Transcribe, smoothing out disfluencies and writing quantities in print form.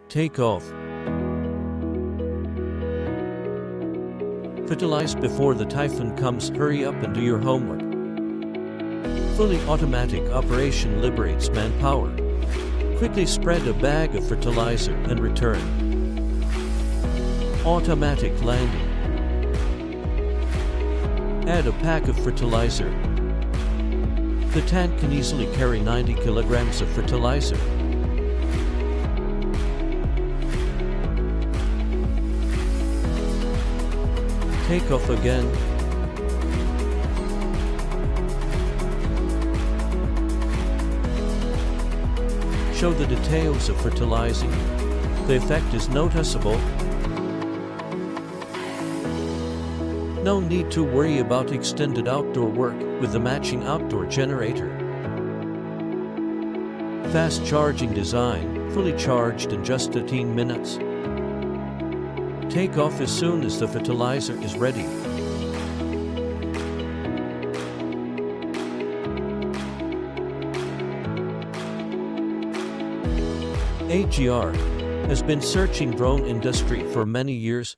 Take off. Fertilize before the typhoon comes. Hurry up and do your homework. Fully automatic operation liberates manpower. Quickly spread a bag of fertilizer and return. Automatic landing. Add a pack of fertilizer. The tank can easily carry 90 kilograms of fertilizer. Take off again. Show the details of fertilizing. The effect is noticeable. No need to worry about extended outdoor work with the matching outdoor generator. Fast charging design, fully charged in just 15 minutes. Take off as soon as the fertilizer is ready. AGR has been searching drone industry for many years.